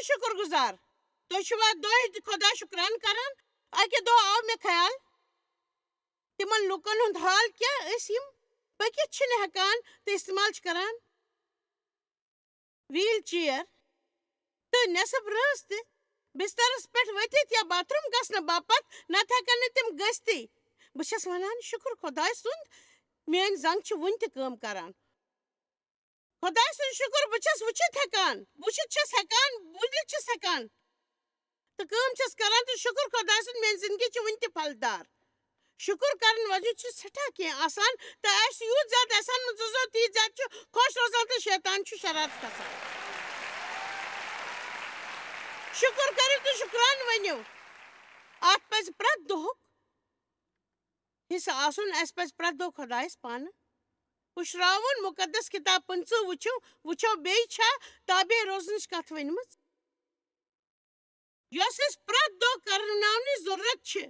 شکر گزار تُہۍ چھِوا دۄہے خۄدا شُکران کران اَکہِ دۄہ آو مےٚ خیال تِمن لُکن ہُنٛد حال کیٛاہ ٲسۍ یِم پٔکِتھ چھِنہٕ ہٮ۪کان تہٕ استعمال چھِ کران ویٖل چِیر تہٕ نٮ۪صٕف رٲژ تہِ بسترس پٮ۪ٹھ ؤتھِتھ یا باتھ روٗم گژھنہٕ باپتھ نتہٕ ہٮ۪کن نہٕ تِم گٔژھتھٕے بہٕ چھَس ونان شُکر خۄداے سُنٛد میٲنۍ زنٛگ چھِ وُنہِ تہِ کٲم کران خۄداے سُنٛد شُکر بہٕ چھَس وٕچھِتھ ہٮ۪کان وٕچھِتھ چھَس ہٮ۪کان بوٗزِتھ چھَس ہٮ۪کان تہٕ کٲم چھَس کران تہٕ شُکر خۄداے سُنٛد میٲنۍ زندگی چھِ وُنہِ تہِ پھلدار شُکر کرن وجہ چھُ سٮ۪ٹھاہ کینٛہہ آسان تہٕ اَسہِ یوٗت زیادٕ احسان منظوٗر تیٖژ زیادٕ چھُ خۄش روزان تہٕ شیطان چھُ شرارت کھسان شُکر کٔرِو تہٕ شُکران ؤنِو اتھ پزِ پرٛٮ۪تھ دۄہُک حصہٕ آسُن اَسہِ پزِ پرٛٮ۪تھ دۄہ خۄدایس پانہٕ پُشراوُن مُقدس کِتاب 15 وٕچھو بیٚیہِ چھا تابے روزنٕچ کتھ ؤنمٕژ یۄس أسۍ پرٛٮ۪تھ دۄہ کرناونٕچ ضروٗرت چھِ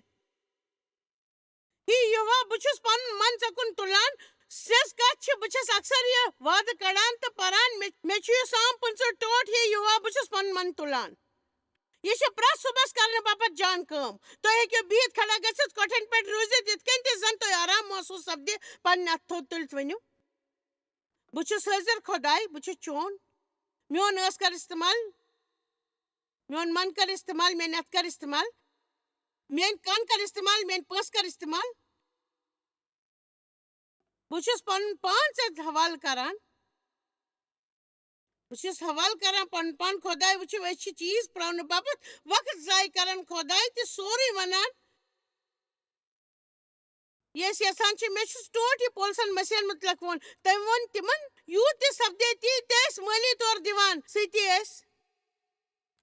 یِہوا بہٕ چھُس پنُن من ژےٚ تُلان سیٚز کتھ چھِ بہٕ چھَس اکثر یہِ وعدٕ کڑان تہٕ پران مےٚ چھُ یہِ سام 15 ٹوٹھ یِہوا بہٕ چھُس پنُن من تُلان یہ چھِ پرٛٮ۪تھ صُبحس کرنہٕ باپتھ جان کٲم تُہۍ ہیٚکِو بِہِتھ کھڑا گٔژھِتھ کۄٹھٮ۪ن پٮ۪ٹھ روٗزِتھ یِتھ کٔنۍ تہِ زن تُہۍ آرام محسوٗس سپدِ پنٕنۍ اتھٕ تھوٚد تُلِتھ ؤنِو بہٕ چھُس حٲضِر خۄداے بہٕ چھُس چون میون ٲس کر استعمال میون من کر استعمال میٲنۍ اتھٕ کر استعمال میٲنۍ کن کر استعمال میٲنۍ پٔژھۍ کر استعمال بہٕ چھُس پنُن پان ژےٚ حوالہٕ کران بہٕ چھُس حوالہٕ کران پنُن پان خۄداے وٕچھِو أسۍ چھِ چیٖز پراونہٕ باپتھ وقت ضایہِ کران خۄداے تہِ سورُے ونان یہِ أسۍ یژھان چھِ مےٚ چھُس ٹوٹھ یہِ پولسن مسیحن متعلق ووٚن تٔمۍ ووٚن تِمن یوٗت تہِ سپدے تیٖتۍ تہِ ٲسۍ مٲلی طور دِوان سۭتی ٲسۍ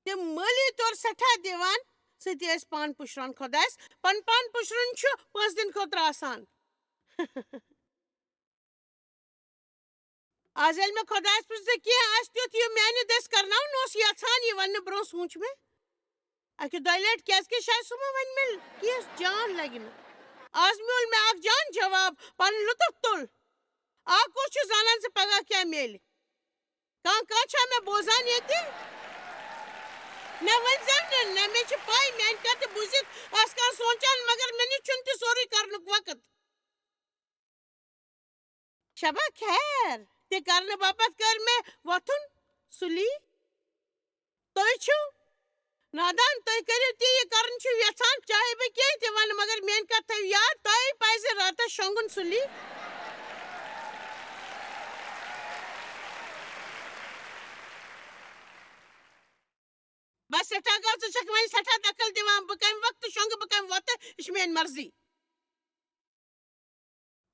تِم مٲلی طور سٮ۪ٹھاہ دِوان سۭتی ٲسۍ پان پُشران خۄدایس پنُن پان پُشرُن چھُ پونٛسہٕ دِنہٕ خٲطرٕ آسان آز ییٚلہِ مےٚ خۄدایس پرٛژھ زِ کینٛہہ آسہِ تیُتھ یہِ میانہِ دٔسۍ کرناوُن اوس یژھان یہِ وننہٕ برٛونٛہہ سوٗنٛچ مےٚ اکہِ دۄیہِ لٹہِ کیٛازِکہِ شاید سُہ ما ونہِ مےٚ کینٛہہ جان لگہِ نہٕ آز میوٗل مےٚ اکھ جان جواب پنُن لُطف تُل اکھ کُس چھُ زانان زِ پگاہ کیٛاہ میلہِ کانٛہہ چھا مےٚ بوزان ییٚتہِ مےٚ ؤنۍزیو نہٕ مےٚ چھِ پاے میانہِ کتھِ بوٗزِتھ آسہِ کانٛہہ سونٛچان مگر مےٚ نِش چھُنہٕ تہِ سورُے کرنُک وقت شبا خیر تہِ کرنہٕ باپتھ کٔر مےٚ وۄتھُن سُلی تُہۍ چھِو نادان تُہۍ کٔرِو تہِ یہِ کرُن چھِو یژھان چاہے بہٕ کینٛہہ تہِ ونہٕ مگر میٲنۍ کتھ تھٲیِو یاد تۄہہِ پزِ راتس شۄنٛگُن سُلی بس سٮ۪ٹھاہ گوٚو ژٕ چھکھ وۄنۍ سٮ۪ٹھاہ دخل دِوان بہٕ کمہِ وقتہٕ شۄنٛگہٕ بہٕ کمہِ وۄتھٕ یہِ چھِ میٲنۍ مرضی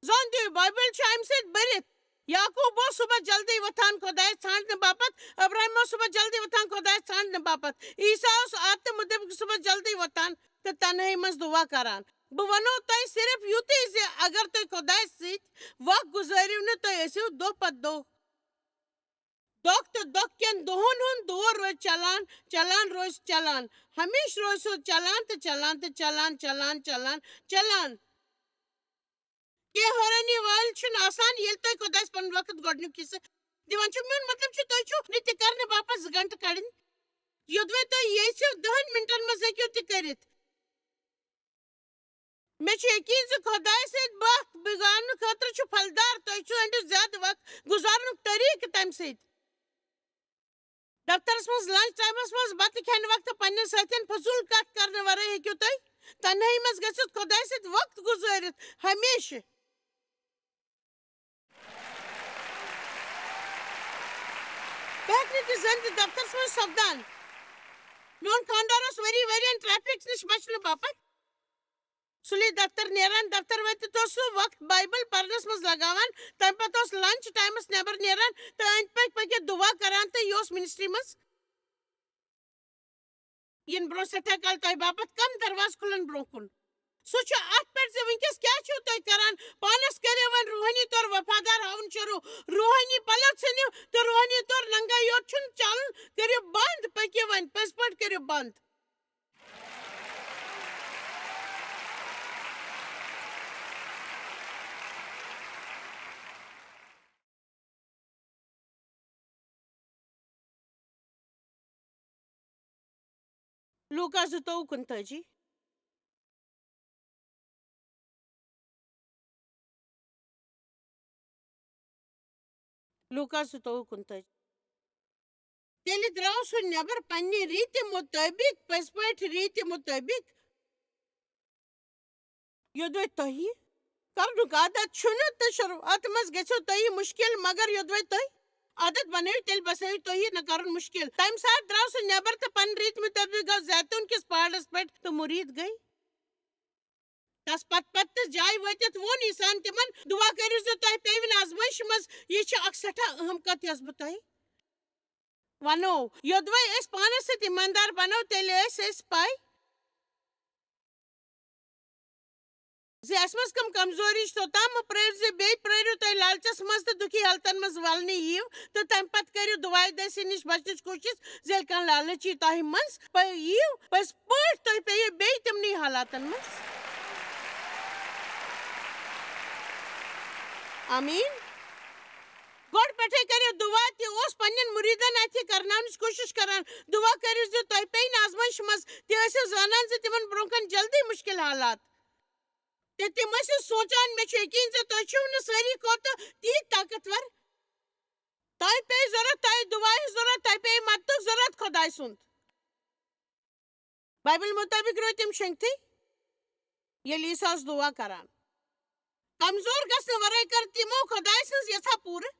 زوٚن دِیِو بایبل چھُ امہِ سۭتۍ بٔرِتھ یعقوٗب اوس صُبحس جلدی وۄتھان خۄدایس ژھانٛڈنہٕ باپتھ ابراہیم اوس صُبحس جلدی وۄتھان خۄدایس ژھانٛڈنہٕ باپتھ عیٖسا اوس عادتہٕ مُطٲبِق صُبحس جلدی وۄتھان تہٕ تنہٲیی منٛز دُعا کران بہٕ ونو تۄہہِ صرف یُتُے زِ اگر تُہۍ خۄدایس سۭتۍ وق گُزٲرِو نہٕ تُہۍ ٲسِو دۄہ پتہٕ دۄہ تہٕ دۄہ کٮ۪ن دۄہن ہُنٛد دور روزِ چلان روزِ چلان ہمیشہٕ روزِ سُہ چلان تہٕ چلان تہٕ چلان چلان چلان چلان کینٛہہ حٲرٲنی وٲلۍ چھُنہٕ آسان ییٚلہِ تُہۍ خۄدایس پنُن وقت گۄڈنیُک حصہٕ دِوان چھِو میون مطلب چھُ تُہۍ چھِو نہٕ تہِ کرنہٕ باپتھ 2 گنٹہٕ کڑٕنۍ یوٚدوے تُہۍ ییٚژھِو 10 مِنٹن منٛز ہیٚکِو تہِ کٔرِتھ مےٚ چھُ یقیٖن زِ خۄدایس سۭتۍ وقت بِگاڑنہٕ خٲطرٕ چھُ پھلدار تُہۍ ژھٲنٛڈِو زیادٕ وقت گُزارنُک طٔریٖقہٕ تمہِ سۭتۍ دفترس منٛز لنچ ٹایمس منٛز بتہٕ کھٮ۪نہٕ وقتہٕ پننٮ۪ن سٲتھین فضوٗل کتھ کرنہٕ ورٲے ہیٚکِو تُہۍ تنہٲیی منٛز گٔژھِتھ خۄدایس سۭتۍ وقت گُزٲرِتھ ہمیشہٕ بہٕ ہٮ۪کہٕ نہٕ تہِ زٲنِتھ دفترس منٛز سپدان میون خانٛدار اوس ؤرین ٹریفک نِش بچنہٕ باپتھ سُلی دفتر نیران دفتر وٲتِتھ اوس سُہ وقت بایبل پرنس منٛز لگاوان تمہِ پتہٕ اوس لنچ ٹایمس نٮ۪بر نیران تہٕ أنٛدۍ پٔکۍ پٔکِتھ دُعا کران تہٕ یہِ اوس منسٹری منٛز یِنہٕ برٛونٛہہ سٮ۪ٹھاہ کال تۄہہِ باپتھ کم دروازٕ کھُلن برٛونٛہہ کُن سُہ چھُ اتھ پٮ۪ٹھ زِ وٕنکیٚس کیٛاہ چھِو تُہۍ کران پانس کٔرِو وۄنۍ روحٲنی طور وفادار ہاوُن شروٗع روحٲنی پلو ژھٕنِو تہٕ روحٲنی طور ننٛگے یوت چھُنہٕ چلُن کٔرِو بنٛد پٔکِو وۄنۍ پٔزۍ پٲٹھۍ کٔرِو بنٛد لوکا 29:29 لوکا 29:29 تیلہِ درٛاو سُہ نٮ۪بر پننہِ ریٖتہِ مُطٲبِق پٔزۍ پٲٹھۍ ریٖتہِ مُطٲبِق یوٚدوے تۄہہِ کرنُک عادت چھُنہٕ تہٕ شروعات منٛز گژھِو تۄہہِ مُشکِل مگر یوٚدوے تۄہہِ عادت بنٲیِو تیٚلہِ باسیٚو تۄہہِ نہٕ کرُن مُشکِل تمہِ ساتہٕ درٛاو سُہ نٮ۪بر تہٕ پننہِ ریٖتۍ مُطٲبِق گوٚو زیتون کِس پہاڑس پٮ۪ٹھ تہٕ مُریٖد گٔے تس پتہٕ جایہِ وٲتِتھ ووٚن عیٖساہن تِمن دُعا کٔرِو زِ تۄہہِ پیٚیِو نہٕ آزمٲیشہِ منٛز یہِ چھِ اکھ سٮ۪ٹھاہ اہم کتھ یۄس بہٕ تۄہہِ ونو یوٚدوے أسۍ پانس سۭتۍ ایٖماندار بنو تیٚلہِ ٲسۍ أسۍ پاے زِ اسہِ منٛز کم کمزوری چھِ توٚتام مہٕ پرٛٲرِو زِ بیٚیہِ پرٛٲرِو تُہۍ لالچس منٛز تہٕ دُکھی حالتن منٛز ولنہٕ یِیِو تہٕ تمہِ پتہٕ کٔرِو دُعایہِ دٔسۍ نِش بچنٕچ کوٗشش زِ ییٚلہِ کانٛہہ لالٕچ یی تۄہہِ منٛز یِیِو پٔزۍ پٲٹھۍ تُہۍ پیٚیِو بیٚیہِ تِمنٕے حالاتن منٛز آمیٖن گۄڈٕ پٮ۪ٹھے کٔرِو دُعا تہِ اوس پننٮ۪ن مُریٖدن اتھِ کرناونٕچ کوٗشش کران دُعا کٔرِو زِ تۄہہِ پیٚیہِ نہٕ آزمٲیشہِ منٛز تہِ ٲسِو زانان زِ تِمن برٛونٛہہ کنہِ جلدی مُشکِل حالات تہٕ تِم ٲسِو سونٛچان مےٚ چھُ یقیٖن زِ تُہۍ چھِو نہٕ سٲری کھۄتہٕ تیٖتۍ طاقتور تۄہہِ پیٚیہِ ضروٗرت تۄہہِ دُعایہِ ہٕنٛز ضروٗرت تۄہہِ پیٚیہِ مدتُک ضروٗرت خۄداے سُنٛد بایبل مُطٲبِق روٗدۍ تِم شۄنٛگتھٕے ییٚلہِ عیٖسا اوس دُعا کران کمزور گژھنہٕ ورٲے کٔر تِمو خۄداے سٕنٛز یژھا پوٗرٕ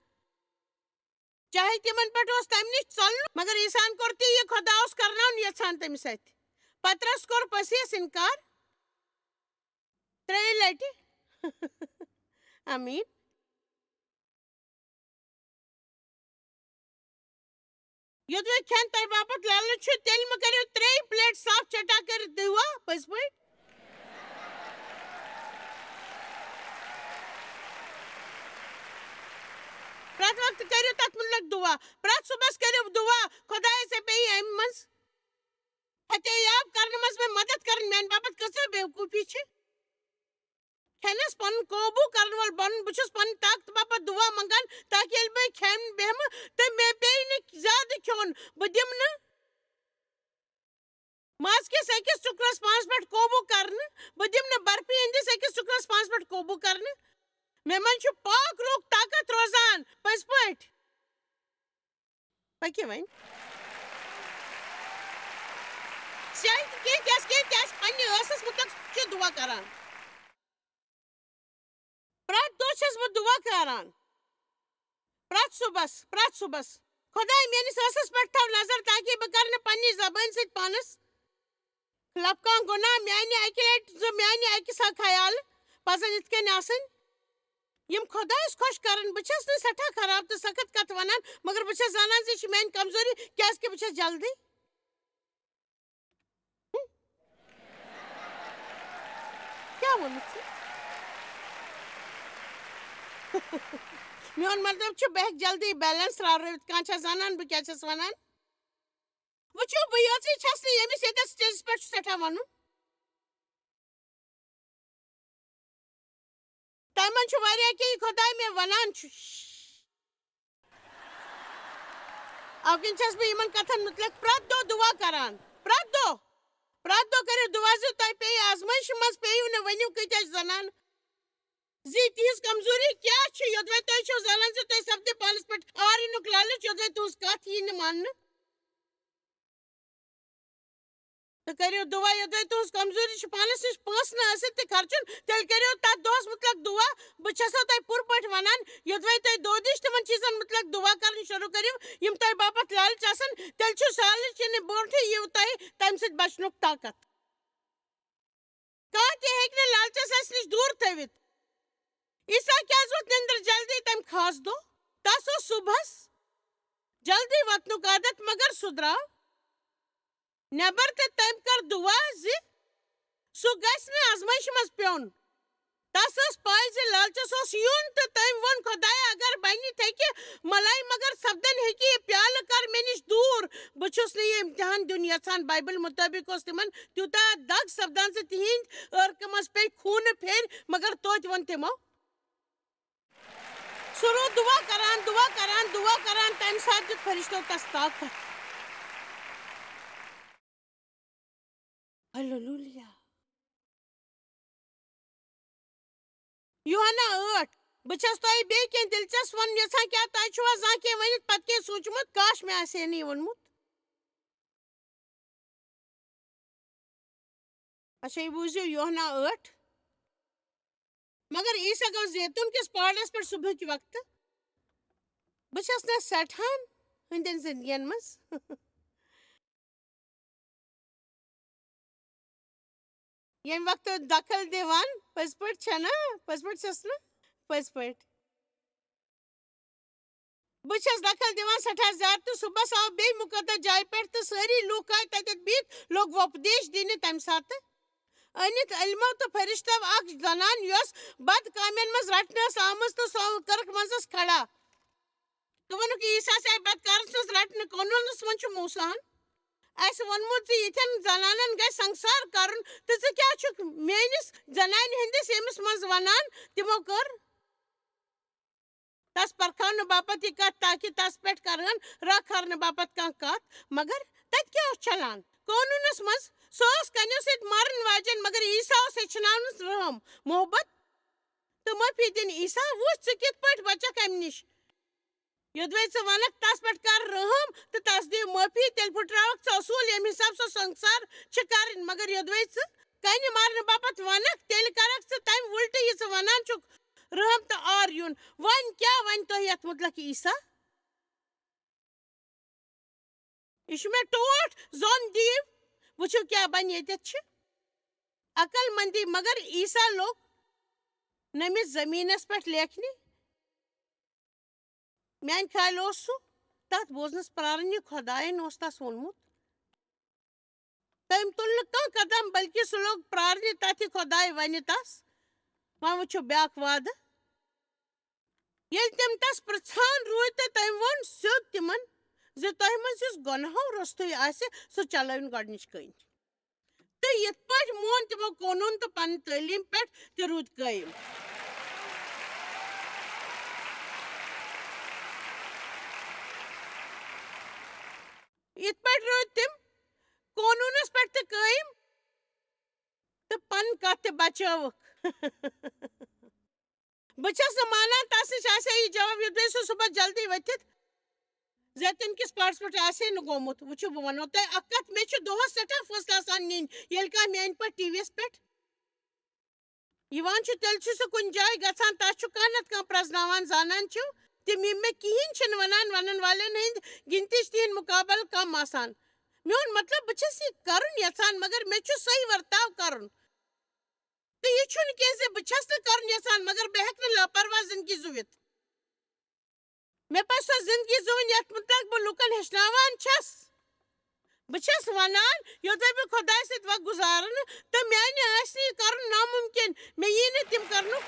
چاہے تِمن پٮ۪ٹھ اوس تمہِ نِش ژلُن مگر عیٖساہن کوٚر تہِ یہِ خۄدا اوس کرناوُن یژھان تٔمِس اَتھِ پترس کوٚر پٔژھِس اِنکار 3 لٹہِ آمیٖن یوٚدوے کھٮ۪ن تۄہہِ باپتھ لالچ چھُ تیٚلہِ مہٕ کٔرِو 3 پلیٹ صاف چٹا کٔرِتھ دُعا پٔزۍ پٲٹھۍ پرٛٮ۪تھ وقتہٕ کٔرِو تتھ مُتعلق دُعا پرٛٮ۪تھ صُبحس کٔرِو دُعا خۄدایا ژےٚ پیٚیہِ امہِ منٛز احتِیاب کرنہٕ منٛز مےٚ مدد کرٕنۍ میانہِ باپتھ کۭژاہ بے وقوٗفی چھِ کھٮ۪نس پنُن قوبوٗ کرن وول بنُن بہٕ چھُس پننہِ طاقتہٕ باپتھ دُعا منٛگان تاکہِ ییٚلہِ بہٕ کھٮ۪نہٕ بیٚہمہٕ تہٕ مےٚ پیٚیہِ نہٕ زیادٕ کھیوٚن بہٕ دِمہٕ نہٕ ماز کِس أکِس ٹُکرس پانس پٮ۪ٹھ قوبوٗ کرنہٕ بہٕ دِمہٕ نہٕ برفی ہٕنٛدِس أکِس ٹُکرس پانس پٮ۪ٹھ قوبوٗ کرنہٕ مےٚ منٛز چھُ پاک روح طاقت روزان پٔزۍ پٲٹھۍ پٔکِو وۄنۍ شاید کینٛہہ تہِ آسہِ پننہِ ٲسس مُتعلق چھِ دُعا کران پرٛٮ۪تھ دۄہ چھَس بہٕ دُعا کران پرٛٮ۪تھ صُبحس خۄداے میٲنِس ٲسس پٮ۪ٹھ تھاو نظر تاکہِ بہٕ کرٕ نہٕ پننہِ زبٲنۍ سۭتۍ پانس خلاف کانٛہہ گۄناہ میانہِ اکہِ لٹہِ زٕ میانہِ اکہِ خیالہٕ پزن یِتھ کٔنۍ آسٕنۍ یِم خۄدایس خۄش کرن بہٕ چھَس نہٕ سٮ۪ٹھاہ خراب تہٕ سخت کتھ ونان مگر بہٕ چھَس زانان زِ یہِ چھِ میٲنۍ کمزوری کیازِ کہِ بہٕ چھَس جلدی کیٛاہ ووٚنُتھ ژےٚ میون مطلب چھُ بہٕ ہیٚکہٕ جلدی بیلنس راورٲوِتھ کانٛہہ چھا زانان بہٕ کیٛاہ چھَس ونان وٕچھِو بہٕ یٲژٕے چھَس نہٕ ییٚمِس ییٚتٮ۪تھ سٹیجس پٮ۪ٹھ چھُ سٮ۪ٹھاہ وَنُن تۄہہِ منٛز چھُ واریاہ کینٛہہ یہِ خۄداے مےٚ وَنان چھُ اَوٕ کِنۍ چھَس بہٕ یِمن کتھن مُتعلق پرٛٮ۪تھ دۄہ دُعا کران پرٛٮ۪تھ دۄہ کٔرِو دُعا زِ تۄہہِ پیٚیہِ آزمٲیشہِ منٛز پیٚیِو نہٕ ؤنِو کۭتیاہ چھِ زنان زِ تِہنٛز کمزوری کیٛاہ چھِ یوٚدوے تُہۍ چھِو زانان زِ تُہۍ سپدِو پانس پٮ۪ٹھ آر یِنُک لالٕچ یوٚدوے تُہنٛز کتھ یی نہٕ ماننہٕ تہٕ کٔرِو دُعا یوٚدوے تُہنٛز کمزوری چھِ پانس نِش پونٛسہٕ نہٕ ٲسِتھ تہِ خرچُن تیٚلہِ کٔرِو تتھ دۄہس مُتعلق دُعا بہٕ چھَسو تۄہہِ پوٗرٕ پٲٹھۍ ونان یوٚدوے تُہۍ دۄہ دِش تِمن چیٖزن مُتعلق دُعا کرٕنۍ شروٗع کٔرِو یِم تۄہہِ باپتھ لالچ آسن تیٚلہِ چھُ لالٕچ یِنہٕ برونٛٹھٕے یِیِو تۄہہِ تمہِ سۭتۍ بچنُک طاقت کانٛہہ تہِ ہیٚکہِ نہٕ لالچس اسہِ نِش دوٗر تھٲوِتھ عیٖسا کیٛازِ ووت نِندٕر جلدی تمہِ خاص دۄہ تس اوس صُبحس جلدی وۄتھنُک عادت مگر سُہ درٛاو نٮ۪بر تہٕ تٔمۍ کٔر دُعا زِ سُہ گژھِ نہٕ آزمٲیشہِ منٛز پیوٚن تس ٲس پاے زِ لالچس اوس یُن تہٕ تٔمۍ ووٚن خۄدایا اگر بنِتھ ہیٚکہِ ملاے مگر سپدن ہیٚکہِ یہِ پیالہٕ کر مےٚ نِش دوٗر بہٕ چھُس نہٕ یہِ امتحان دیُن یژھان بایبل مُطٲبِق اوس تِمن تیوٗتاہ دگ سپدان زِ تِہنٛدۍ عٲرقہٕ منٛز پیٚیہِ خوٗنہٕ پھیرِ مگر توتہِ ووٚن تِمو سُہ روٗد دُعا کران تمہِ ساتہٕ دیُت فرشتو تس طاقت Hallelujah. Yohana 8. بہٕ چھَس تۄہہِ بیٚیہِ کینٛہہ دِلچسپ وَنُن یژھان کیٛاہ تۄہہِ چھُوا زانٛہہ کینٛہہ ؤنِتھ پَتہٕ کینٛہہ سوٗنٛچمُت کاش مےٚ آسہِ ہے نہٕ یہِ ووٚنمُت. اچھا یہِ بوٗزِو یوحنا 8. مگر عیٖسیٰ گوٚو زیتون کِس پہاڑس پٮ۪ٹھ صبحٕکہِ وقتہٕ. بہٕ چھَس نہٕ سٮ۪ٹھاہن ہٕنٛدٮ۪ن زِندگین منٛز ییٚمہِ وقتہٕ دخل دِوان پٔزۍ پٲٹھۍ چھَنا پٔزۍ پٲٹھۍ چھَس نہٕ پٔزۍ پٲٹھۍ بہٕ چھَس دخل دِوان سٮ۪ٹھاہ زیادٕ تہٕ صُبحس آو بیٚیہِ مُقدس جایہِ پٮ۪ٹھ تہٕ سٲری لوٗکھ آے تَتٮ۪تھ بِہِتھ لوٚگ وۄپدیش دِنہِ تَمہِ ساتہٕ أنِتھ علمو تہٕ فرشتو اکھ زنان یۄس بد کامٮ۪ن منٛز رٹنہٕ ٲس آمٕژ تہٕ سۄ کٔرٕکھ منٛزس کھڑا تہٕ ووٚنُکھ عیٖساس آیہِ بدکارَس منٛز رٹنہٕ قونوٗنس منٛز چھُ موٗساہن اَسہِ ووٚنمُت زِ یِتھٮ۪ن زنانن گژھِ سنگسار کرُن تہٕ ژٕ کیٛاہ چھُکھ میٲنِس زنانہِ ہٕنٛدِس ییٚمِس منٛز وَنان تِمو کٔر تس پرکھاونہٕ باپتھ یہِ کتھ تاکہِ تس پٮ۪ٹھ کرہن رکھ کرنہٕ باپتھ کانٛہہ کتھ مگر تتہِ کیٛاہ اوس چلان قونوٗنس منٛز سۄ ٲس کنیو سۭتۍ مرن واجٮ۪ن مگر عیٖسا اوس ہیٚچھناونس رحم محبت تہٕ معٲفی دِنۍ عیٖسا وٕچھ ژٕ کِتھ پٲٹھۍ بچکھ امہِ نِش یوٚدوے ژٕ ونکھ تس پٮ۪ٹھ کر رحم تہٕ تس دِ معٲفی تیٚلہِ پھٕٹراوکھ ژٕ اصوٗل ییٚمہِ حساب سۄ سنگسار چھِ کرٕنۍ مگر یوٚدوے ژٕ کنہِ مارنہٕ باپتھ ونکھ تیٚلہِ کرکھ ژٕ تمہِ وُلٹہٕ یہِ ژٕ ونان چھُکھ رحم تہٕ آر یُن وۄنۍ کیٛاہ وَنہِ تۄہہِ یتھ مُتلق عیٖسا یہِ چھُ مےٚ ٹوٹھ زوٚن دِیِو وٕچھِو کیٛاہ بنہِ ییٚتٮ۪تھ چھِ عقل مندی مگر عیٖسا لوٚگ نٔمِس زٔمیٖنس پٮ۪ٹھ لیکھنہِ میانہِ خیال اوس سُہ تتھ بوزنس پرارن یہِ خۄداین اوس تس ووٚنمُت تٔمۍ تُل نہٕ کانٛہہ قدم بلکہِ سُہ لوٚگ پرارنہِ تتھِ خۄداے ونہِ تس وۄنۍ وٕچھِو بیٛاکھ وعدٕ ییٚلہِ تِم تس پرژھان روٗدۍ تہٕ تٔمۍ ووٚن سیوٚد تِمن زِ تۄہہِ منٛز یُس گۄنہو روٚستُے آسہِ سُہ چلٲوِن گۄڈنِچ کٔنۍ تہٕ یِتھ پٲٹھۍ مون تِمو قونوٗن تہٕ پننہِ تعلیٖم پٮ۪ٹھ تہِ روٗدۍ قٲیِم یِتھ پٲٹھۍ روٗدۍ تِم قونوٗنس پٮ۪ٹھ تہِ قٲیِم تہٕ پنٕنۍ کتھ تہِ بچٲوٕکھ بہٕ چھَس نہٕ مانان تس نِش آسہِ ہے یہِ جواب یوٚدوے سُہ صُبحس جلدی ؤتھِتھ زیتون کِس پہاڑس پٮ۪ٹھ آسہِ ہے نہٕ گوٚمُت وٕچھِو بہٕ ونو تۄہہِ اکھ کتھ مےٚ چھُ دۄہس سٮ۪ٹھاہ فٲصلہٕ آسان نِنۍ ییٚلہِ کانٛہہ میانہِ پٲٹھۍ ٹی وی یس پٮ۪ٹھ یِوان چھُ تیٚلہِ چھُ سُہ کُنہِ جایہِ گژھان تس چھُ کانٛہہ نتہٕ کانٛہہ پرٛزناوان زانان چھِو تِم یِم مےٚ کِہیٖنۍ چھِنہٕ ونن والٮ۪ن ہٕنٛدۍ گِنتی چھِ تِہنٛدِ مُقابل کم آسان میون مطلب بہٕ چھَس یہِ کرُن یژھان مگر مےٚ چھُ صحیح ورتاو کرُن تہٕ یہِ چھُنہٕ کینٛہہ زِ بہٕ چھَس نہٕ کرُن یژھان مگر بہٕ ہٮ۪کہٕ نہٕ لاپرواہ زندگی زُوِتھ مےٚ پزِ سۄ زندگی زُوٕنۍ یتھ مُتعلق بہٕ لُکن ہیٚچھناوان چھَس بہٕ چھَس ونان یوٚدوے بہٕ خۄداے سۭتۍ وقت گُزارنہٕ تہٕ میانہِ آسہِ نہٕ یہِ کرُن نامُمکِن مےٚ یی نہٕ تِم کرنُک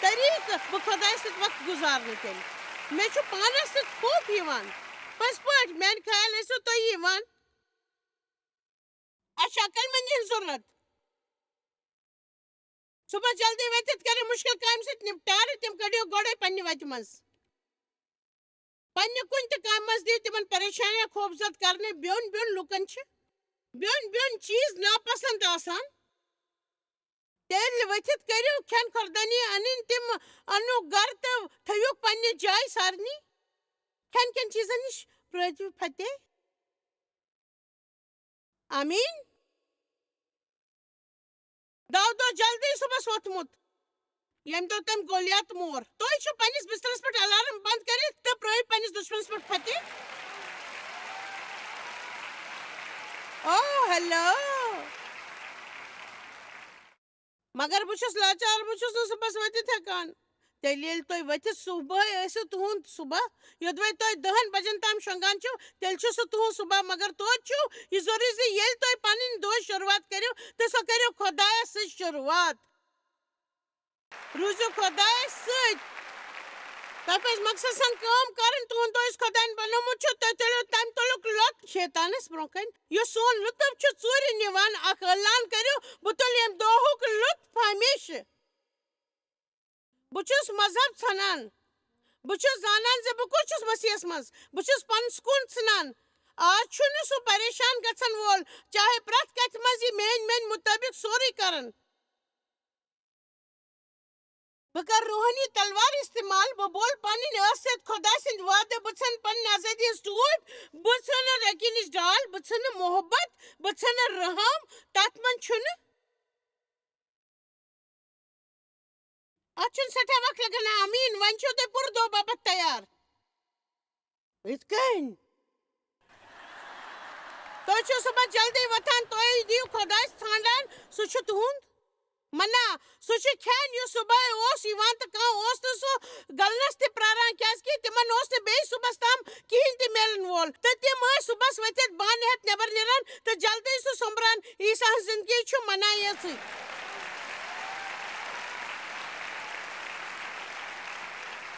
طریٖقہٕ بہٕ خۄداے سۭتۍ وقت گُزارنہٕ تیٚلہِ مےٚ چھُ پانس سۭتۍ خوف یِوان پٔزۍ پٲٹھۍ میانہِ خیال ٲسِو تُہۍ یِوان اَسہِ چھِ عقل مندی ہٕنٛز ضروٗرت صُبحس جلدی ؤتھِتھ کٔرِو مُشکِل کامہِ سۭتۍ نِپٹارٕ تِم کٔڑِو گۄڈے پننہِ وتہِ منٛز پننہِ کُنہِ تہِ کامہِ منٛز دِیِو تِمن پریشانیاں خوفزد کرنہٕ بیوٚن بیوٚن لُکن چھِ بیوٚن بیوٚن چیٖز ناپسنٛد آسان تیٚلہِ ؤتھِتھ کٔرِو کھٮ۪ن خوردنی انٕنۍ تِم اننُکھ گرٕ تہٕ تھٲیوُکھ پننہِ جایہِ سارنٕے کھٮ۪ن کھٮ۪ن چیٖزن نِش پرٛٲرۍزِو فتح آمیٖن داود اوس جلدی صُبحس ووٚتھمُت ییٚمہِ دۄہ تٔمۍ گولیات مور تُہۍ چھِو پننِس بسترس پٮ۪ٹھ الارم بنٛد کٔرِتھ تہٕ پرٛٲرِو پننِس دُشمنس پٮ۪ٹھ فتح او ہیلو مگر بہٕ چھُس لاچار بہٕ چھُس نہٕ صُبحس ؤتھِتھ ہٮ۪کان تیٚلہِ ییٚلہِ تُہۍ ؤتھِتھ صُبحٲے ٲسِو تُہُنٛد صُبح یوٚدوے تُہۍ 10 بجن تام شۄنٛگان چھِو تیٚلہِ چھُ سُہ تُہُنٛد صُبح مگر توتہِ چھُو یہِ ضروٗری زِ ییٚلہِ تُہۍ پنٕنۍ دۄہٕچ شروعات کٔرِو تہٕ سۄ کٔرِو خۄدایس سۭتۍ شروعات روٗزِو خۄدایس سۭتۍ تۄہہِ پزِ مقصد سان کٲم کرٕنۍ تُہُنٛد دۄہ یُس خۄداین بنومُت چھُ تُہۍ تُلِو تمہِ تُلُک لوٚت شیطانس برٛونٛہہ کنہِ یُس سون لُطف چھُ ژوٗرِ نِوان اکھ اعلان کٔرِو بہٕ تُلہٕ ییٚمہِ دۄہُک لُطف ہمیشہٕ بہٕ چھُس مذہب ژھانان بہٕ چھُس زانان زِ بہٕ کُس چھُس مسیحس منٛز بہٕ چھُس پنُن سکوٗن ژھٕنان آج چھُنہٕ سُہ پریشان گژھن وول چاہے پرٛٮ۪تھ کتھِ منٛز یہِ میٛانہِ مُطٲبِق سورُے کرن. بہٕ کر روحٲنی تلوار استعمال. بہٕ بول پنٕنۍ ٲس سۭتۍ خۄداے سٕنٛدۍ وعدٕ. بہٕ ژھٕنہٕ پنٕنۍ آزٲدی ہٕنٛز ٹوٗپۍ. بہٕ ژھٕنہٕ یقیٖنٕچ ڈال. بہٕ ژھٕنہٕ محبت. بہٕ ژھٕنہٕ رحم. تتھ منٛز چھُنہٕ اتھ چھُنہٕ سٮ۪ٹھاہ وقت لگان. آمیٖن. وۄنۍ چھِو تُہۍ پوٗرٕ دۄہ باپتھ تیار. یِتھ کٔنۍ تُہۍ چھِو صُبحس جلدی وۄتھان. تُہۍ دِیِو خۄدایس ژھانڈان. سُہ چھُ تُہُنٛد منا. سُہ چھُ کھٮ۪ن یُس صُبحٲے اوس یِوان تہٕ کانٛہہ اوس نہٕ سُہ گلنس تہِ پرٛاران کیازکہِ تِمن اوس نہٕ بیٚیہِ صُبحس تام کِہیٖنۍ تہِ میلن وول تہٕ تِم ٲسۍ صُبحس ؤتھِتھ بانہٕ ہٮ۪تھ نٮ۪بر نیران تہٕ جلدی سُہ سوٚمبران. عیٖسا ہٕنٛز زندگی چھُ منا یٲژٕے.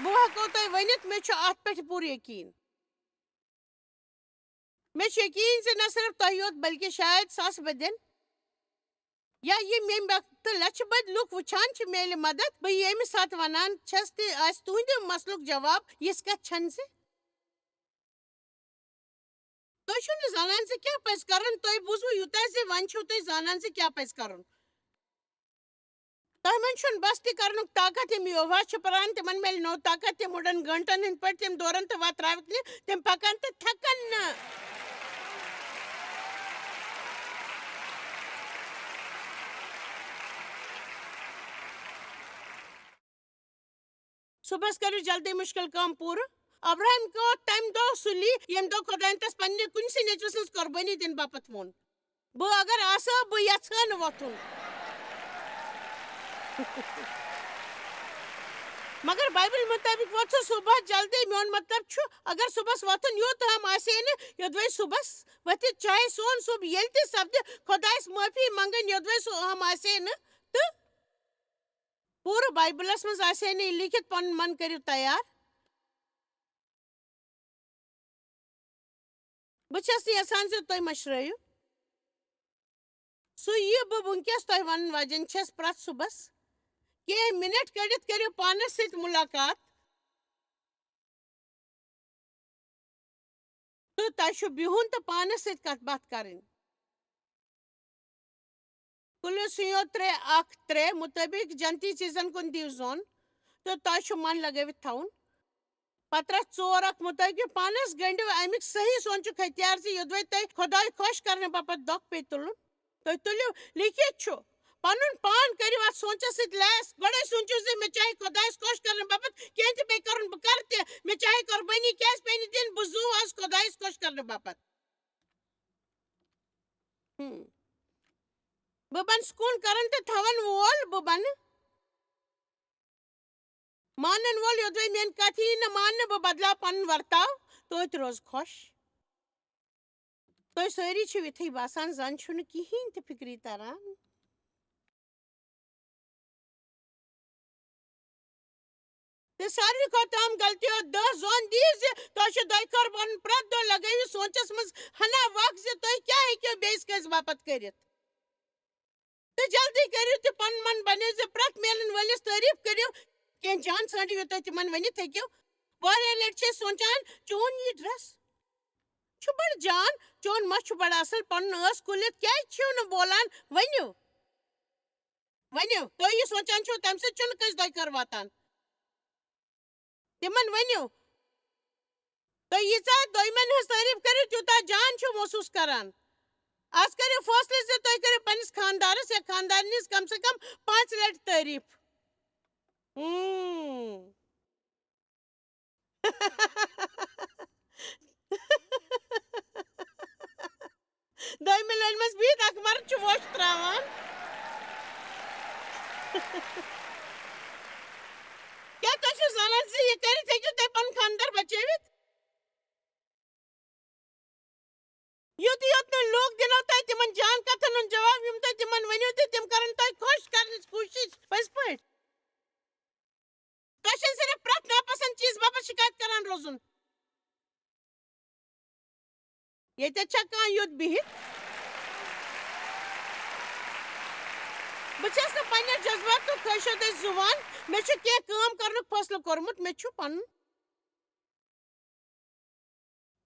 بہٕ ہٮ۪کو تۄہہِ ؤنِتھ مےٚ چھُ اتھ پٮ۪ٹھ پوٗرٕ یقیٖن. مےٚ چھُ یقیٖن زِ نہ صرف تۄہہِ یوت بلکہِ شاید ساسہٕ بٔدٮ۪ن یا یِم ییٚمہِ وقتہٕ لچھِ بٔدۍ لُکھ وٕچھان چھِ میلہِ مدد. بہٕ ییٚمہِ ساتہٕ ونان چھس تہِ آسہِ تُہنٛدِ مسلُک جواب. یِژھ کتھ چھنہٕ زِ تُہۍ چھِو نہٕ زانان زِ کیٛاہ پزِ کرُن. تُہۍ بوٗزوٕ یوٗتاہ زِ وۄنۍ چھِو تُہۍ زانان زِ کیٛاہ پزِ کرُن. تۄہہِ منٛز چھُنہٕ بس تہِ کرنُک طاقت. یِم یوہوا چھِ پران تِمن میلہِ نوٚو طاقت. تِم اُڑن گھنٹن ہٕنٛدۍ پٲٹھۍ. تِم دورن تہٕ وتراوکھ نہٕ. تِم پکن تہٕ تھکن نہٕ. صُبحس کٔرِو جلدی مُشکل کٲم پوٗرٕ. ابراہیم گوٚو تمہِ دۄہ سُلی ییٚمہِ دۄہ خۄداین تس پننہِ کُنسٕے نیٚچوِ سٕنٛز قۄربٲنی دِنہٕ باپتھ ووٚن. بہٕ اگر آسہٕ ہا بہٕ یژھٕ ہا نہٕ وۄتھُن. مگر بایبل مُطٲبِق ووت سُہ صُبحس جلدی. میون مطلب چھُ اگر صُبحس وۄتھُن یوٗت اہم آسہِ ہے نہٕ یوٚدوے صُبحس ؤتھِتھ چاہے سون صُبح ییٚلہِ تہِ سپدِ خۄدایس معٲفی منٛگٕنۍ یوٚدوے سُہ اہم آسہِ ہے نہٕ تہٕ پوٗرٕ بایبلس منٛز آسہِ ہے نہٕ یہِ لیٖکھِتھ. پنُن من کٔرِو تیار. بہٕ چھس نہٕ یژھان زِ تُہۍ مٔشرٲیِو. سُہ یہِ بہٕ وٕنکیٚس تۄہہِ ونُن وجن چھس. پرٛٮ۪تھ صُبحس کینٛہہ مِنٹ کٔڑِتھ کٔرِو پانس سۭتۍ مُلاقات تہٕ تۄہہِ چھُ بِہُن تہٕ پانس سۭتۍ کتھ باتھ کرٕنۍ. کُلوسیو 3:1-3 مُطٲبِق جنتی چیٖزن کُن دِیِو زوٚن تہٕ تۄہہِ چھُ من لگٲوِتھ تھاوُن. پترس 4:1 مُطٲبِق پانس گٔنڈِو امیُک صحیح سونٛچُک ہتھیار زِ یوٚدوے تۄہہِ خۄداے خۄش کرنہٕ باپتھ دۄکھ پیٚیہِ تُلُن. تُہۍ تُلِو لیٖکھِتھ چھُ. پنُن پان کٔرِو اتھ سونٛچس سۭتۍ لیس. گۄڈے سوٗنٛچِو زِ مےٚ چاہے خۄدایس خۄش کرنہٕ باپتھ کینٛہہ تہِ پیٚیہِ کرُن بہٕ کرٕ تہِ. مےٚ چاہے قۄربٲنی کیازِ پیٚیہِ نہٕ دِنۍ بہٕ زُو آز خۄدایس خۄش کرنہٕ باپتھ. بہٕ بنہٕ سکوٗن کرن تہٕ تھاون وول. بہٕ بنہٕ مانن وول. یوٚدوے میٲنۍ کتھ یی نہٕ ماننہٕ بہٕ بدلاو پنُن ورتاو. توتہِ روز خۄش. تُہۍ سٲری چھِو یِتھٕے باسان. زن چھُنہٕ کِہیٖنۍ تہِ فِکری تران. تہٕ ساروٕے کھۄتہٕ عام غلطیو 10 زوٚن دِیِو زِ تۄہہِ چھُ دۄیہِ خٲر بۄن پرٛٮ۪تھ دۄہ لگٲوِو سونٛچس منٛز ہنا وق زِ تُہۍ کیٛاہ ہیٚکِو بیٚیِس کٲنٛسہِ باپتھ کٔرِتھ. تہٕ جلدی کٔرِو تہٕ پنُن من بنٲیِو زِ پرٛٮ۪تھ میلن وٲلِس تعریف کٔرِو. کینٛہہ جان ژھانٛڈِو یوٚت تُہۍ تِمن ؤنِتھ ہیٚکِو. واریاہ لٹہِ چھِ أسۍ سونٛچان چون یہِ ڈرس چھُ بڑٕ جان. چون مَس چھُ بڑٕ اصل. پنُن ٲس کھُلِتھ کیازِ چھِو نہٕ بولان. ؤنِو تُہۍ یہِ سونٛچان چھِو تمہِ سۭتۍ چھُنہٕ کٲنٛسہِ دۄیہِ خٲر واتان. تِمن ؤنِو تُہۍ ییٖژاہ دۄیمٮ۪ن ہٕنٛز تعریف کٔرِو تیوٗتاہ جان چھِو محسوٗس کران. آز کٔرِو فٲصلہٕ زِ تُہۍ کٔرِو پننِس خانٛدارس یا خانٛدارنہِ ہٕنٛز کم سے کم 5 لٹہِ تعریف. دۄیمہِ لٲنہِ منٛز بِہِتھ اکھ مرد چھُ ووٚش تراوان. کیٛاہ تُہۍ چھِو زانان زِ یہِ کٔرِتھ ہیٚکِو تُہۍ پنُن خانٛدار بچٲوِتھ. یوٚت نہٕ لوٗکھ دِنو تۄہہِ تِمن جان کتھن ہُنٛد جواب یِم تُہۍ تِمن ؤنِو تہٕ تِم کرن تۄہہِ خۄش کرنٕچ کوٗشش. پٔزۍ پٲٹھۍ تۄہہِ چھُنہٕ صرف پرٛٮ۪تھ ناپسنٛد چیٖز باپتھ شِکایت کران روزُن. ییٚتٮ۪تھ چھا کانٛہہ یُتھ بِہِتھ. بہٕ چھس نہٕ پننٮ۪و جذباتو خٲہِشو دٔسۍ زُوان. مےٚ چھُ کینٛہہ کٲم کرنُک فٲصلہٕ کوٚرمُت. مےٚ چھُ پنُن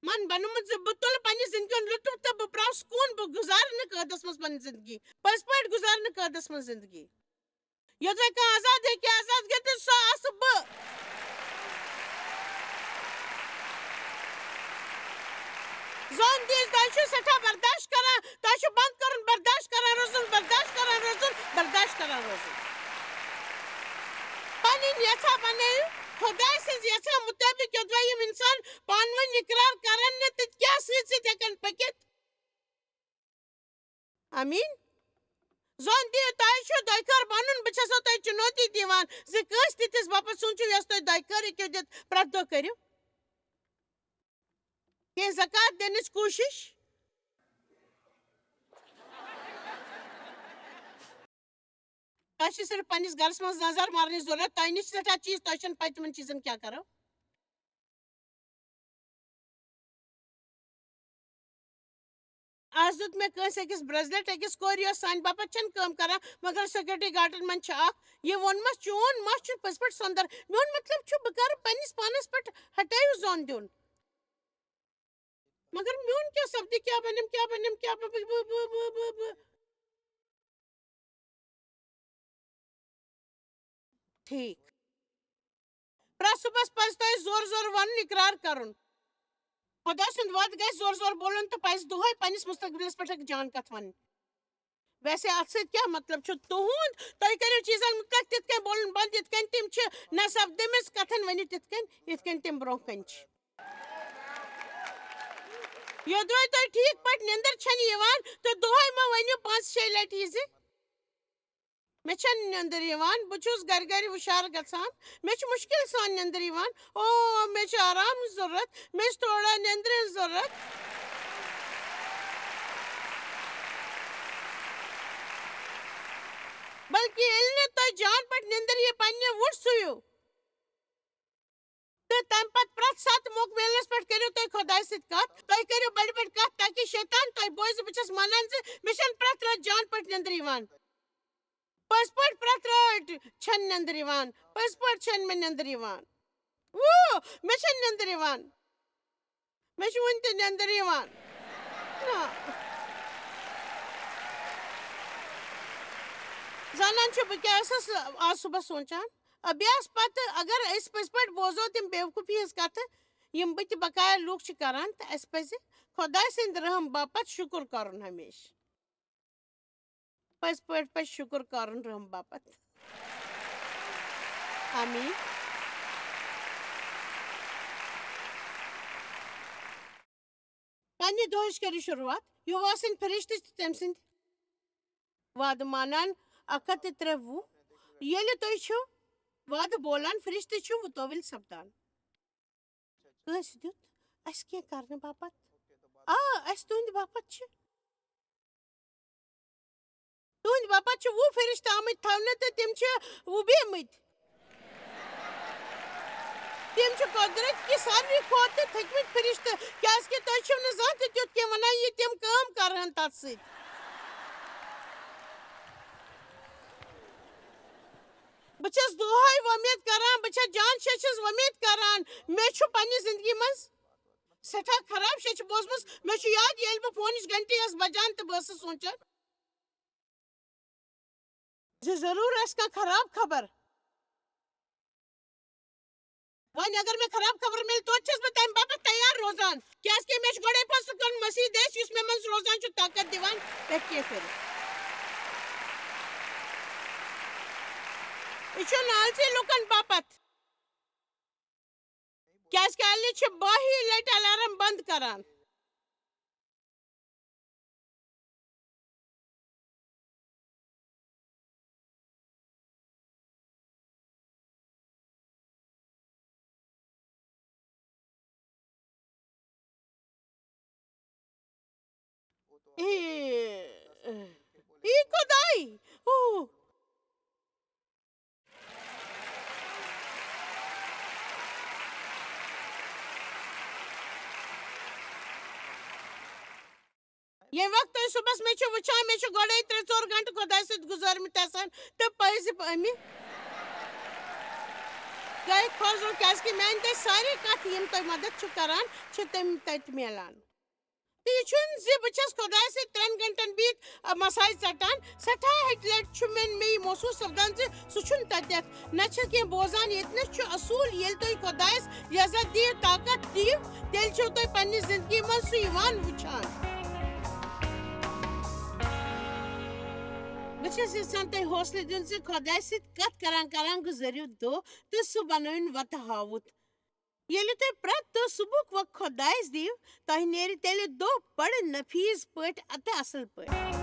من بنومت ز بتل پننہِ زندگی ہُنٛد لطف تہٕ بہٕ پراو سکوٗن بہٕ گُزارٕ نہٕ قٲدس منٛز پنٕنۍ زندگی پٔزۍ پٲٹھۍ گُزارٕ نہٕ قٲدس منٛز زندگی یوٚتانۍ کانٛہہ آزاد ہیٚکہِ آزاد گٔژھِتھ سۄ آسہٕ بہٕ زون دیٖز تۄہہِ چھُو سٮ۪ٹھاہ برداشت کران تۄہہِ چھُ بنٛد کرُن برداشت کران روزُن برداشت کران روزُن برداشت کران روزُن پنٕنۍ یژھا بنٲیِو خۄداے سٕنٛز یژھا مُطٲبِق یوٚدوے یِم اِنسان پانہٕ ؤنۍ اِقرار کرن نہٕ تہٕ کیٛاہ سۭتۍ سۭتۍ ہٮ۪کن پٔکِتھ آمیٖن زون دِیِو تۄہہِ چھُو دۄیہِ خٲر بنُن بہٕ چھسو تۄہہِ چُنوتی دِوان زِ کٲنٛسہِ تِتھِس باپتھ سوٗنٛچِو یۄس تۄہہِ دۄیہِ خٲر ہیٚکِو دِتھ پرٛٮ۪تھ دۄہ کٔرِو کینٛہہ زکات دِنٕچ کوٗشِش تۄہہِ چھِ صرف پننِس گرس منٛز نظر مارنٕچ ضروٗرت تۄہہِ نِش چھِ سٮ۪ٹھاہ چیٖز تۄہہِ چھُنہٕ پَے تِمن چیٖزن کیٛاہ کرو آز دیُت مےٚ کٲنٛسہِ أکِس برٛیسلیٹ أکِس کورِ یۄس سانہِ باپتھ چھنہٕ کٲم کران مگر سیکورٹی گاڈن منٛز چھِ اکھ یہِ ووٚنمس چون مَس چھُ پٔزۍ پٲٹھۍ سۄندر میون مطلب چھُ بہٕ کرٕ پننِس پانس پٮ۪ٹھ ہٹٲیِو زوٚن دیُن مگر میون کیٛاہ سپدِ کیٛاہ بنیم کیٛاہ بنیم کیٛاہ ٹھیٖک پرٛٮ۪تھ صُبحس پزِ تۄہہِ زورٕ زورٕ ونُن اقرار کرُن خۄدا سُنٛد وعدٕ گژھِ زورٕ زورٕ بولُن تہٕ پزِ دۄہے پننِس مستقبلس پٮ۪ٹھ اکھ جان کتھ ونٕنۍ ویسے اتھ سۭتۍ کیٛاہ مطلب چھُ تُہُنٛد تُہۍ کٔرِو چیٖزن مُتعلق تِتھ کٔنۍ بولُن بنٛد یِتھ کٔنۍ تِم چھِ نہ سپدٕمٕژ کتھن ؤنِو تِتھ کٔنۍ یِتھ کٔنۍ تِم برونٛہہ کَنہِ چھِ یوٚدوے تۄہہِ ٹھیٖک پٲٹھۍ نیندٕر چھنہٕ یِوان تہٕ دۄہے مہ ؤنِو 5-6 لٹہِ یہِ زِ مےٚ چھنہٕ نیندٕر یِوان بہٕ چھُس گرِ گرِ ہُشار گژھان مےٚ چھُ مُشکِل سان نیندٕر یِوان او مےٚ چھِ آرامٕچ ضروٗرت مےٚ چھِ تھوڑا نیندرِ ہٕنٛز ضروٗرت بلکہِ ییٚلہِ نہٕ تۄہہِ جان پٲٹھۍ نیندٕر یِیہِ پننہِ وُٹھ سُوِو تہٕ تمہِ پتہٕ پرٛٮ۪تھ ساتہٕ موقعہٕ میلنس پٮ۪ٹھ کٔرِو تُہۍ خۄداے سۭتۍ کتھ تُہۍ کٔرِو بٔڑۍ بٔڑۍ کتھ تاکہِ شیطان تۄہہِ بوزِ بہٕ چھس ونان زِ مےٚ چھنہٕ پرٛٮ۪تھ رٲژ جان پٲٹھۍ نیندٕر یِوان پٔزۍ پٲٹھۍ پرٛٮ۪تھ رٲژ چھنہٕ نیندٕر یِوان پٔزۍ پٲٹھۍ چھنہٕ مےٚ نیندٕر یِوان مےٚ چھنہٕ نیندٕر یِوان مےٚ چھِ وُنہِ تہِ نیندٕر یِوان زانان چھُ بہٕ کیٛاہ ٲسٕس آز صُبحس سونٛچان ابیاس پتہٕ اگر أسۍ پٔزۍ پٲٹھۍ بوزو تِم بیوقوٗفی ہٕنٛز کتھٕ یِم بٕتھِ بقایا لوٗکھ چھِ کران تہٕ اَسہِ پزِ خۄداے سٕنٛدِ رحم باپتھ شُکُر کرُن ہمیشہٕ پٔزۍ پٲٹھۍ پزِ شُکُر کرُن رحم باپتھ آمیٖن پننہِ دۄہٕچ کٔرِو شروٗعات یہوہ سٕنٛدۍ فرشتہٕ چھِ تٔمۍ سٕنٛدۍ وعدٕ مانان 1:23 ییٚلہِ تُہۍ چھِو وعدٕ بولان فرشتہٕ چھِ مُتٲوِل سپدان کٲنٛسہِ دیُت اَسہِ کینٛہہ کرنہٕ باپتھ اَسہِ تُہنٛدِ باپتھ چھِ تُہنٛدِ باپتھ چھِ 20 فرشتہٕ آمٕتۍ تھاونہٕ تہٕ تِم چھِ وُبیمٕتۍ تِم چھِ قۄدرت کہِ ساروٕے کھۄتہٕ تھٔکمٕتۍ فرشتہٕ کیٛازِ کہِ تُہۍ چھِو نہٕ زانٛہہ تہِ تیُتھ کینٛہہ ونان یہِ تِم کٲم کرہن تتھ سۭتۍ بہٕ چھس دۄہے وۄمید کران بہٕ چھس جان شاہ چھس وۄمید کران مےٚ چھُ پننہِ زندگی منٛز سٮ۪ٹھاہ خراب شاہ چھِ بوزمٕژ مےٚ چھُ یاد ییٚلہِ بہٕ فونٕچ گھنٹی ٲسٕس بجان تہٕ بہٕ ٲسٕس سونٛچان زِ ضروٗر آسہِ کانٛہہ خراب خبر وۄنۍ اگر مےٚ خراب خبر مِلہِ توتہِ چھس بہٕ تمہِ باپتھ تیار روزان کیٛازِ کہِ مےٚ چھُ گۄڈے فٲصلہٕ کرُن مسیح دٔسۍ یُس مےٚ منٛز روزان چھُ طاقت دِوان ہیٚکہِ کینٛہہ کٔرِتھ یہِ چھُ لالچی لُکن باپتھ کیٛازِ کہِ الہِ چھِ 22 لٹہِ الارم بنٛد کران خۄداے ییٚمہِ وقتہٕ تُہۍ صُبحس مےٚ چھِو وٕچھان مےٚ چھِ گۄڈے 3-4 گنٹہٕ خۄداے سۭتۍ گُزٲرمٕتۍ آسان تہٕ پٔزِ اَمہِ گٔے کھوژُن کیٛازِکہِ میٛانہِ دٔسۍ سارے کَتھٕ یِم تۄہہِ مدد چھُ کران چھِ تِم تَتہِ میلان تہٕ یہِ چھُنہٕ زِ بہٕ چھَس خۄداے سۭتۍ 3 گھنٹن بِہِتھ مساج ژٹان سٮ۪ٹھاہ اَکہِ لٹہِ چھُ مےٚ یہِ محسوٗس سپدان زِ سُہ چھُنہٕ تَتٮ۪تھ نہ چھَس کینٛہہ بوزان ییٚتنَس چھُ اصوٗل ییٚلہِ تُہۍ خۄدایَس عزت دِیِو طاقت دِیِو تیٚلہِ چھُو تُہۍ پننہِ زندگی منٛز سُہ یِوان وٕچھان بہٕ چھَس یژھان تۄہہِ حوصلہٕ دیُن زِ خۄداے سۭتۍ کتھ کران گُزٲرِو دۄہ تہٕ سُہ بنٲوِن وتہٕ ہاوُت ییٚلہِ تُہۍ پرٛٮ۪تھ دۄہ صُبحُک وقت خۄدایس دِیِو تۄہہِ نیرِ تیٚلہِ دۄہ بڑٕ نفیٖض پٲٹھۍ تہٕ اصٕل پٲٹھۍ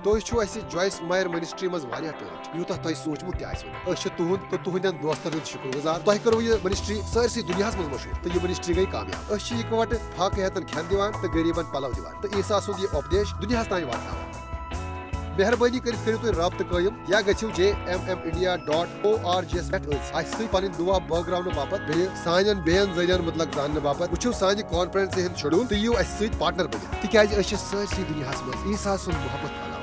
تُہۍ چھِو اَسہِ جویس مایر منسٹری منٛز واریاہ ٹٲٹھۍ یوٗتاہ تۄہہِ سوٗنٛچمُت تہِ آسِوٕ نہٕ أسۍ چھِ تُہُنٛد تہٕ تُہنٛدٮ۪ن دوستن ہُنٛد شُکر گُزار تۄہہِ کٔروٕ یہِ منسٹری سٲرسٕے دُنیاہس منٛز مشہوٗر تہٕ یہِ منسٹری گٔے کامیاب أسۍ چھِ اِکوٹہٕ فاقہٕ ہٮ۪تن کھٮ۪ن دِوان تہٕ غریٖبن پلو دِوان تہٕ عیٖسا سُنٛد یہِ اُپدیش دُنیاہس تانۍ واتناوان مہربٲنی کٔرِتھ کٔرِو تُہۍ رٲبطہٕ قٲیِم یا گٔژھِو jmmindia.org یَس پٮ۪ٹھ أسۍ سۭتۍ پنٕنۍ دُعا بٲگراونہٕ باپتھ بیٚیہِ سانٮ۪ن بیٚین ذٔریعن مُتعلق زاننہٕ باپتھ وٕچھِو سانہِ کانفرنسہِ ہُنٛد شڈوٗل تہٕ یِیِو اَسہِ سۭتۍ پارٹنر بٔنِتھ تِکیازِ أسۍ چھِ سٲرسٕے دُنیاہس منٛز عیٖسا سُنٛد محبت پھٔہلاوان